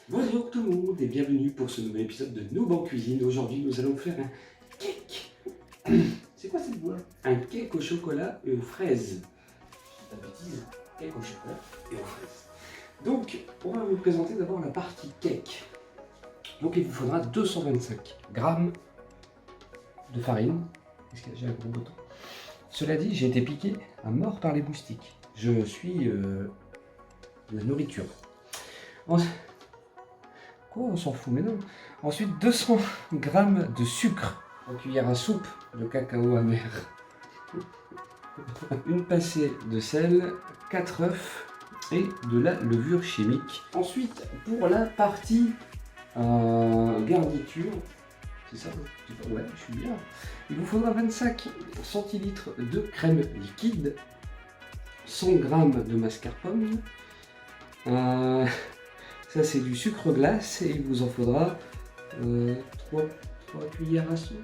Bonjour tout le monde et bienvenue pour ce nouvel épisode de Noob en cuisine. Aujourd'hui nous allons faire un cake. C'est quoi cette boîte? Un cake au chocolat et aux fraises. Pas de bêtises, cake au chocolat et aux fraises. Donc on va vous présenter d'abord la partie cake. Donc il vous faudra 225 grammes de farine. Est-ce que j'ai un gros bouton? Cela dit, j'ai été piqué à mort par les moustiques. Je suis la nourriture. Quoi, on s'en fout, mais non. Ensuite, 200 grammes de sucre en cuillère à soupe de cacao amer. Une pincée de sel, 4 œufs et de la levure chimique. Ensuite, pour la partie garniture, c'est ça? Ouais, je suis bien. Il vous faudra 25 centilitres de crème liquide, 100 grammes de mascarpone. Ça c'est du sucre glace et il vous en faudra 3 cuillères à soupe.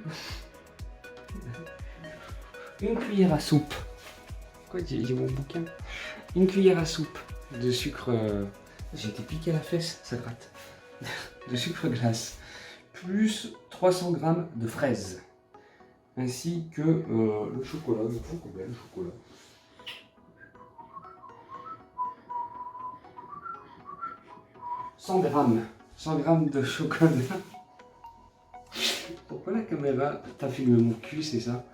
Une cuillère à soupe. Quoi, j'ai mon bouquin. Une cuillère à soupe de sucre. J'ai été piqué à la fesse, ça gratte. De sucre glace. Plus 300 grammes de fraises. Ainsi que le chocolat. Il faut combien le chocolat? 100 grammes de chocolat. Pourquoi la caméra t'a filmé mon cul, c'est ça?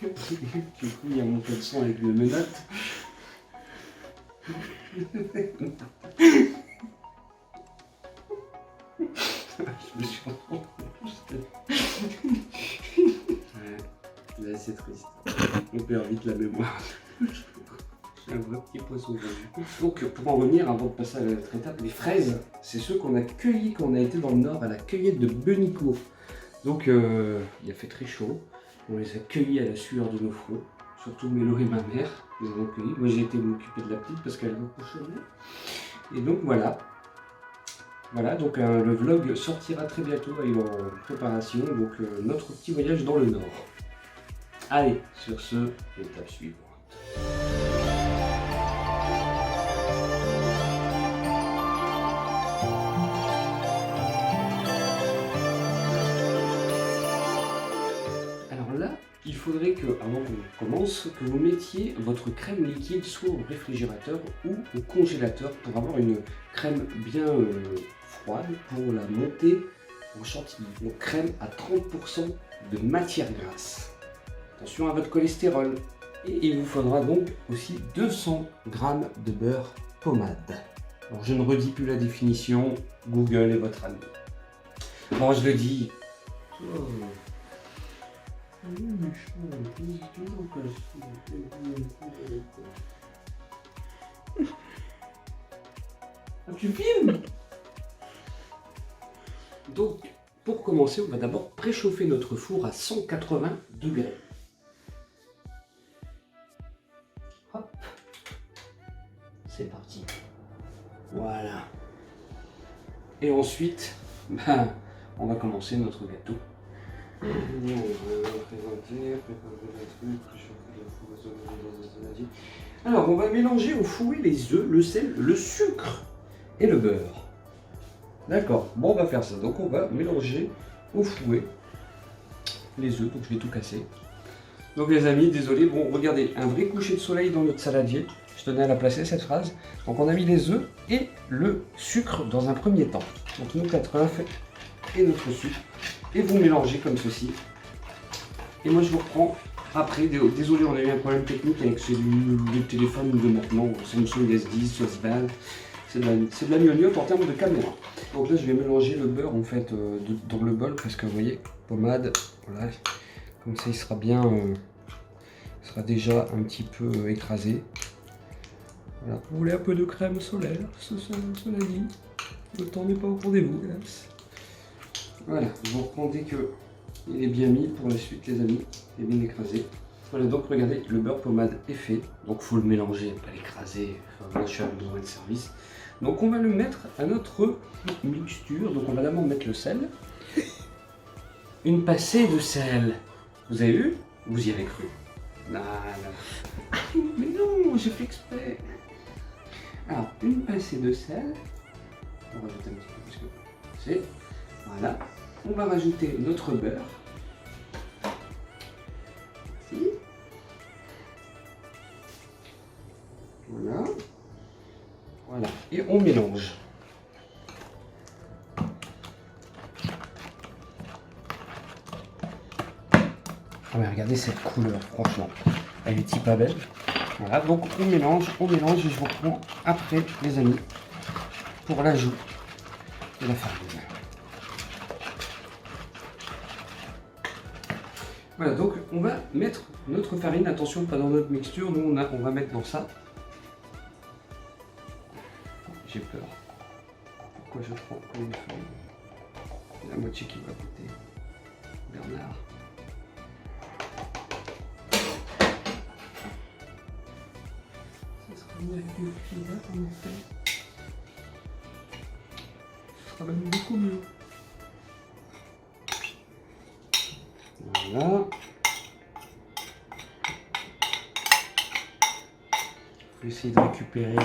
Du coup, il y a mon caleçon avec mes menottes. Je me suis rendu. Ouais, là c'est triste. On perd vite la mémoire. Un vrai petit poisson aujourd'hui. Donc pour en revenir, avant de passer à la autre étape, les fraises, c'est ceux qu'on a cueillis quand on a été dans le nord à la cueillette de Benicourt. Donc il a fait très chaud, on les a cueillis à la sueur de nos fronts, surtout Mélo et ma mère, les avons cueillis. Moi j'ai été m'occuper de la petite parce qu'elle va coucher. Et donc voilà. Voilà, donc le vlog sortira très bientôt, il est en préparation, donc notre petit voyage dans le nord. Allez, sur ce, étape suivante. Il faudrait que, avant qu'on commence, que vous mettiez votre crème liquide soit au réfrigérateur ou au congélateur pour avoir une crème bien froide pour la monter en chantilly. Donc crème à 30% de matière grasse. Attention à votre cholestérol. Et il vous faudra donc aussi 200 g de beurre pommade. Alors je ne redis plus la définition, Google est votre ami. Bon, je le dis. Oh. Tu filmes? Donc, pour commencer, on va d'abord préchauffer notre four à 180 degrés. Hop, c'est parti. Voilà. Et ensuite, on va commencer notre gâteau. Alors, on va mélanger au fouet les œufs, le sel, le sucre et le beurre. D'accord, bon, on va faire ça. Donc, on va mélanger au fouet les œufs. Donc, je vais tout casser. Donc, les amis, désolé. Bon, regardez, un vrai coucher de soleil dans notre saladier. Je tenais à la placer, cette phrase. Donc, on a mis les œufs et le sucre dans un premier temps. Donc, nos 4 œufs et notre sucre. Et vous mélangez comme ceci. Et moi je vous reprends après. Désolé, on a eu un problème technique avec les téléphones de maintenant, Samsung S10, S20. C'est de la gnognotte en termes de caméra. Donc là je vais mélanger le beurre en fait dans le bol parce que vous voyez, pommade, voilà, comme ça il sera bien, il sera déjà un petit peu écrasé. Voilà, vous voulez un peu de crème solaire, cela dit, le temps n'est pas au rendez-vous, hélas. Voilà, vous reprends dès que il est bien mis pour la suite les amis, il est bien écrasé. Voilà, donc regardez, le beurre pommade est fait, donc il faut le mélanger, pas l'écraser, enfin, je suis à besoin de service. Donc on va le mettre à notre mixture, donc on va d'abord mettre le sel. Une pincée de sel, vous avez vu? Vous y avez cru. Mais non, j'ai fait exprès. Alors, une pincée de sel. On va rajouter un petit peu plus que c'est. Voilà. On va rajouter notre beurre. Ici. Voilà. Voilà. Et on mélange. Oh mais regardez cette couleur, franchement. Elle est pas belle. Voilà, donc on mélange et je vous reprends après, les amis, pour l'ajout de la farine. Voilà, donc on va mettre notre farine, attention pas dans notre mixture, nous on va mettre dans ça. J'ai peur. Pourquoi je prends comme une farine? C'est la moitié qui va goûter. Bernard. Ça sera mieux avec une pizza en effet. Ce sera même beaucoup mieux. Voilà. Je vais essayer de récupérer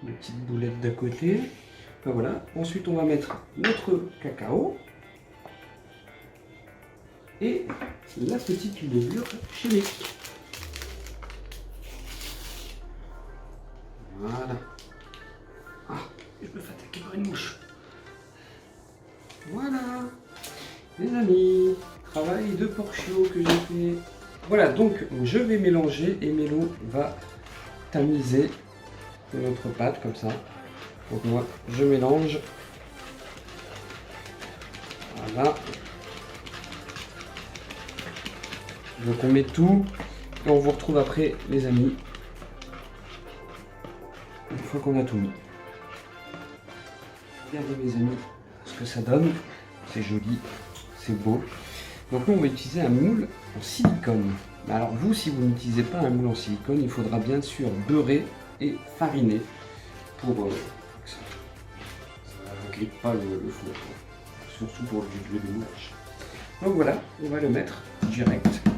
les petites boulettes d'à côté. Ben voilà. Ensuite, on va mettre notre cacao et la petite levure chimique. Voilà. Ah, je me fais attaquer par une mouche. Voilà. Les amis, travail de porchio que j'ai fait. Voilà, donc je vais mélanger et Mélo va tamiser notre pâte comme ça. Donc moi, je mélange. Voilà. Donc on met tout et on vous retrouve après, les amis, une fois qu'on a tout mis. Regardez mes amis ce que ça donne. C'est joli. C'est beau. Donc nous on va utiliser un moule en silicone. Alors vous, si vous n'utilisez pas un moule en silicone, il faudra bien sûr beurrer et fariner pour que ça ne grippe pas le four. Surtout pour le moulage. Donc voilà, on va le mettre direct. Peut-être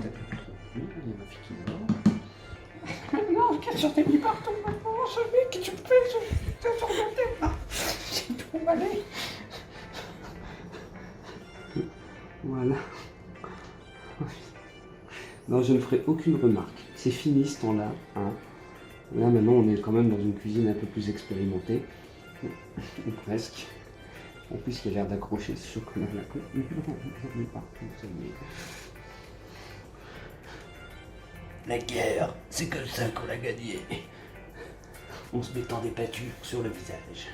un peu trop. Oui, il y a ma fille qui dort. Non, qu'est-ce que t'es mis partout maintenant? Je sais que tu fais sur ma tête. J'ai tout emballé. Voilà. Non, je ne ferai aucune remarque. C'est fini ce temps-là. Hein. Là, maintenant, on est quand même dans une cuisine un peu plus expérimentée. Ou presque. En plus, il a l'air d'accrocher ce chocolat-là. La guerre, c'est comme ça qu'on l'a gagnée. En se mettant des pâtures sur le visage.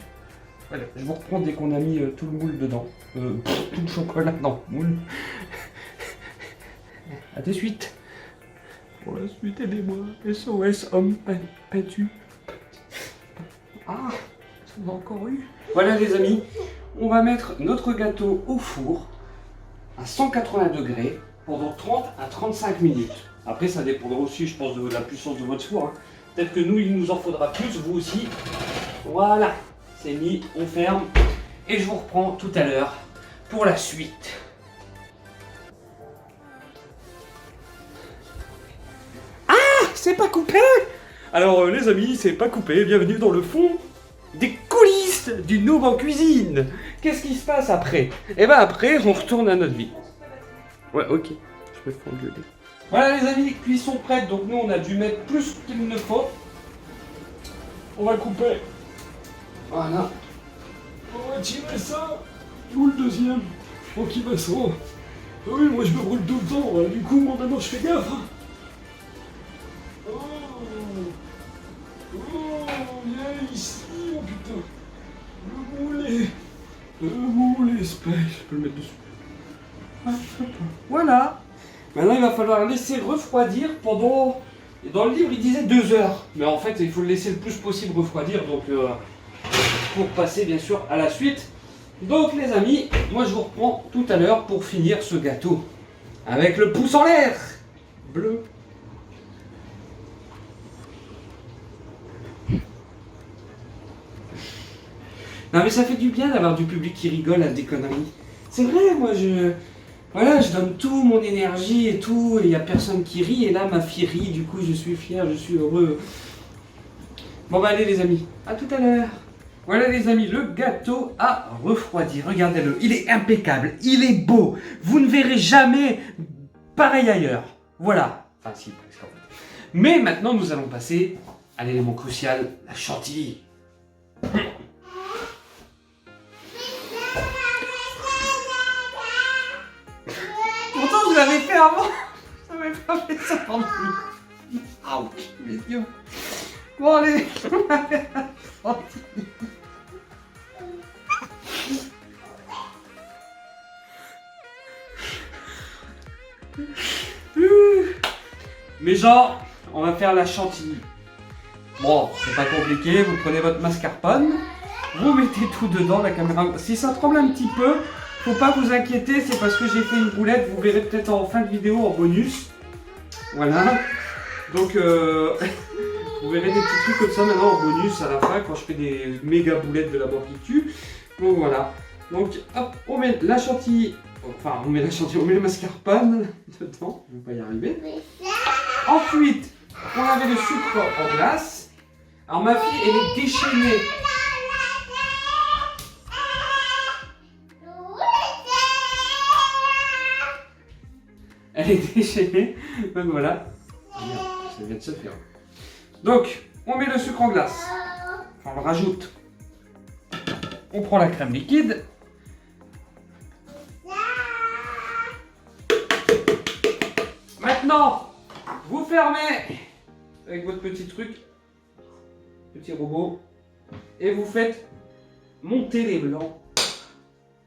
Voilà, je vous reprends dès qu'on a mis tout le moule dedans. Tout le chocolat dans le moule. A de suite. Pour la suite, aidez-moi. SOS, homme pâtu. Ah, ça en a encore eu. Voilà les amis, on va mettre notre gâteau au four à 180 degrés pendant 30 à 35 minutes. Après, ça dépendra aussi, je pense, de la puissance de votre four. Hein. Peut-être que nous, il nous en faudra plus, vous aussi. Voilà. C'est mis, on ferme et je vous reprends tout à l'heure pour la suite. Ah, c'est pas coupé. Alors les amis, c'est pas coupé, bienvenue dans le fond des coulisses du Noob en cuisine. Qu'est-ce qui se passe après? Et ben après, on retourne à notre vie. Ouais, ok, je me fais engueuler. Voilà les amis, cuisson prête, donc nous on a dû mettre plus qu'il ne faut. On va couper. Voilà. On va tirer ça. Où le deuxième? Oh, qui va ça? Ah oui, moi je me brûle tout le temps. Du coup, moi maintenant je fais gaffe. Hein. Oh, viens ici, oh putain. Le moule est spec. Je peux le mettre dessus. Voilà. Maintenant, il va falloir laisser refroidir pendant... Dans le livre, il disait 2 heures. Mais en fait, il faut le laisser le plus possible refroidir. Donc, pour passer, bien sûr, à la suite. Donc, les amis, moi, je vous reprends tout à l'heure pour finir ce gâteau. Avec le pouce en l'air. Bleu. Non, mais ça fait du bien d'avoir du public qui rigole à des conneries. C'est vrai, moi, Voilà, je donne tout, mon énergie et tout, et il n'y a personne qui rit, et là ma fille rit, du coup je suis fier, je suis heureux. Bon bah allez les amis, à tout à l'heure. Voilà les amis, le gâteau a refroidi, regardez-le, il est impeccable, il est beau, vous ne verrez jamais pareil ailleurs. Voilà, enfin si, presque en fait. Mais maintenant nous allons passer à l'élément crucial, la chantilly. Pourtant je l'avais fait avant, je n'avais pas fait ça pendant lui. Ouch, mes yeux. Bon allez, on va faire la chantilly. Mais genre, on va faire la chantilly. Bon, c'est pas compliqué, vous prenez votre mascarpone, vous mettez tout dedans, la caméra. Si ça tremble un petit peu, faut pas vous inquiéter, c'est parce que j'ai fait une boulette, vous verrez peut-être en fin de vidéo en bonus. Voilà. Donc, vous verrez des petits trucs comme ça maintenant en bonus à la fin quand je fais des méga boulettes de la barbecue. Donc voilà. Donc, hop, on met la chantilly. Enfin, on met la chantilly, on met le mascarpone dedans, je vais pas y arriver. Ensuite, on avait le sucre en glace. Alors ma fille, elle est déchaînée. Elle est déchaînée. Donc voilà. Merde, ça vient de se faire. Donc, on met le sucre en glace. Enfin, on le rajoute. On prend la crème liquide. Maintenant, vous fermez avec votre petit truc, petit robot, et vous faites monter les blancs.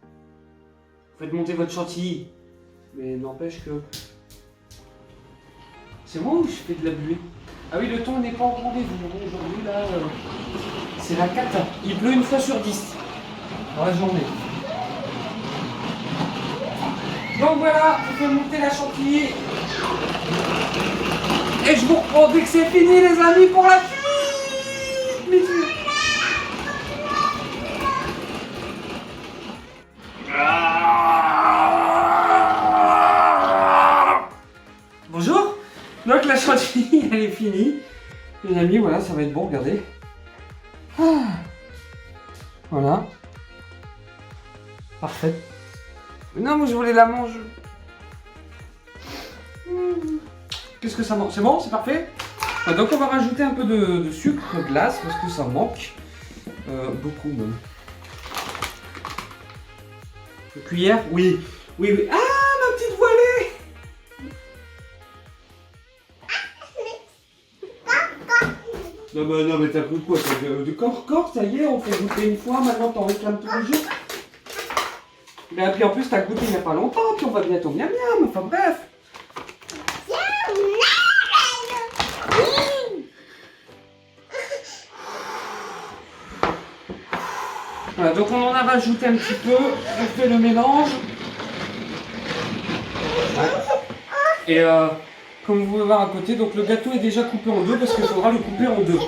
Vous faites monter votre chantilly, mais n'empêche que... C'est moi ou je fais de la buée? Ah oui, le temps n'est pas au rendez-vous. Aujourd'hui, là, c'est la cata. Il pleut une fois sur 10 dans la journée. Donc voilà, vous faites monter la chantilly. Et je vous reprends dès que c'est fini les amis pour la suite. Bonjour. Donc la chantilly elle est finie. Les amis, voilà, ça va être bon, regardez. Voilà. Parfait. Non, moi je voulais la manger. Qu'est-ce que ça manque? C'est bon? C'est parfait? Donc on va rajouter un peu de sucre glace parce que ça manque. Beaucoup même. Une cuillère? Oui. Oui, oui. Ah, ma petite voilée! Non, mais t'as cru quoi? Du corps, ça y est, on fait goûter une fois, maintenant t'en réclames tous les jours. Et puis en plus, t'as goûté il n'y a pas longtemps, puis on va bientôt miam miam, enfin bref. Voilà, donc on en a rajouté un petit peu, on fait le mélange. Et comme vous pouvez voir à côté, donc le gâteau est déjà coupé en deux parce qu'il faudra le couper en deux.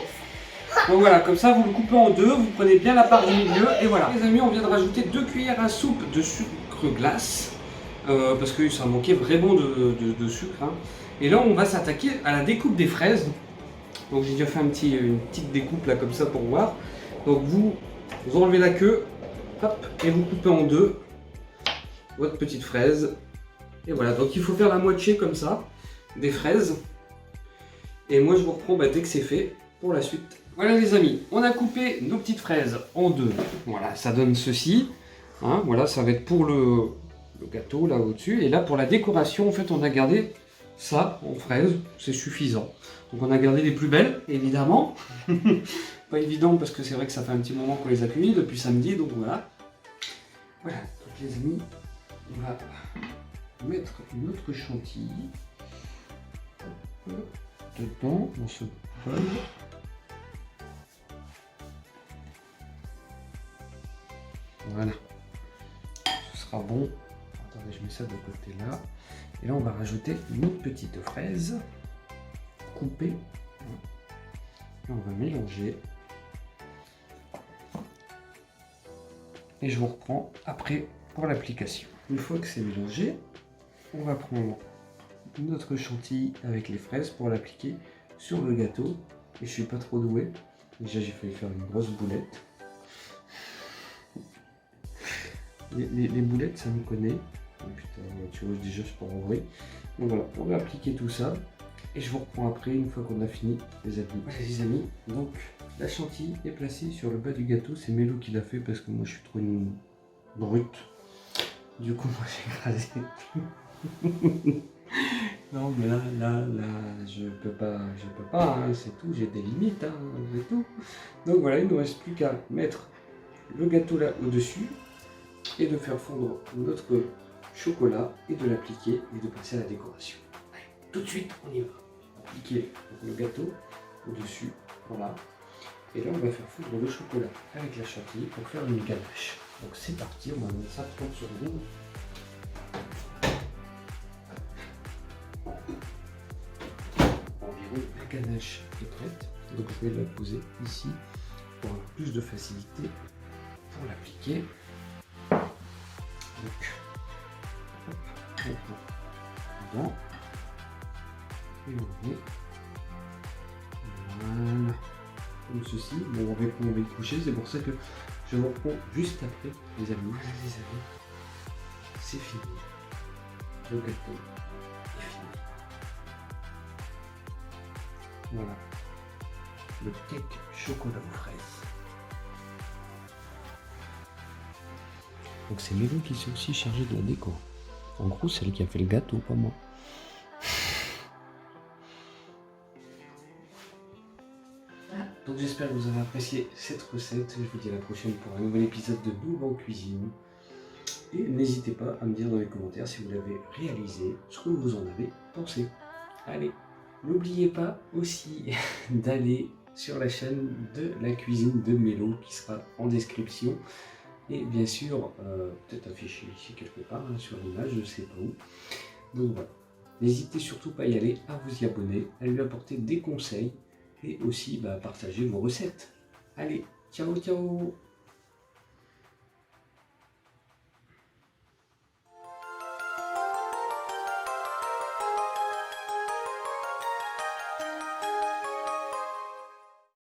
Donc voilà, comme ça vous le coupez en deux, vous prenez bien la part du milieu et voilà. Les amis, on vient de rajouter 2 cuillères à soupe de sucre glace parce que ça manquait vraiment de sucre. Hein. Et là on va s'attaquer à la découpe des fraises. Donc j'ai déjà fait une petite découpe là comme ça pour voir. Donc vous enlevez la queue, hop, et vous coupez en deux votre petite fraise. Et voilà, donc il faut faire la moitié comme ça, des fraises. Et moi je vous reprends dès que c'est fait pour la suite. Voilà les amis, on a coupé nos petites fraises en deux. Voilà, ça donne ceci. Hein, voilà, ça va être pour le gâteau là au-dessus. Et là pour la décoration, en fait on a gardé ça en fraises, c'est suffisant. Donc on a gardé les plus belles, évidemment. Pas évident parce que c'est vrai que ça fait un petit moment qu'on les a cueillies depuis samedi, donc voilà. Voilà, donc les amis, on va mettre notre chantilly dedans, dans ce bol. Voilà, ce sera bon. Attendez, je mets ça de côté là. Et là, on va rajouter une autre petite fraise coupée. Et on va mélanger. Et je vous reprends après pour l'application. Une fois que c'est mélangé, on va prendre notre chantilly avec les fraises pour l'appliquer sur le gâteau. Et je suis pas trop doué. Déjà j'ai failli faire une grosse boulette. Les boulettes ça me connaît. Oh, putain, tu vois déjà je pars en vrai. Donc voilà, on va appliquer tout ça. Et je vous reprends après une fois qu'on a fini les amis. Voilà les amis, donc la chantilly est placée sur le bas du gâteau. C'est Mélo qui l'a fait parce que moi je suis trop une brute. Du coup moi j'ai écrasé. Non mais là, je peux pas, hein, c'est tout, j'ai des limites, hein, c'est tout. Donc voilà, il ne nous reste plus qu'à mettre le gâteau là au-dessus et de faire fondre notre chocolat et de l'appliquer et de passer à la décoration. Allez, tout de suite, on y va. Appliquer le gâteau au-dessus, voilà. Et là, on va faire fondre le chocolat avec la chantilly pour faire une ganache. Donc c'est parti, on va mettre ça 30 secondes. Environ, la ganache est prête. Donc je vais la poser ici pour avoir plus de facilité pour l'appliquer. Donc, hop, dedans. Et on met. Voilà. Comme ceci. Bon, on va y coucher, c'est pour ça que je vous reprends juste après, les amis. Voilà, les amis. C'est fini. Le gâteau est fini. Voilà. Le cake chocolat aux fraises. Donc c'est Mélo qui s'est aussi chargé de la déco. En gros, c'est elle qui a fait le gâteau, pas moi. Donc j'espère que vous avez apprécié cette recette. Je vous dis à la prochaine pour un nouvel épisode de Boum en cuisine. Et n'hésitez pas à me dire dans les commentaires si vous l'avez réalisé, ce que vous en avez pensé. Allez, n'oubliez pas aussi d'aller sur la chaîne de la cuisine de Mélo qui sera en description. Et bien sûr, peut-être affiché ici quelque part, hein, sur l'image, je ne sais pas où. Donc voilà, n'hésitez surtout pas à y aller, à vous y abonner, à lui apporter des conseils et aussi à partager vos recettes. Allez, ciao ciao!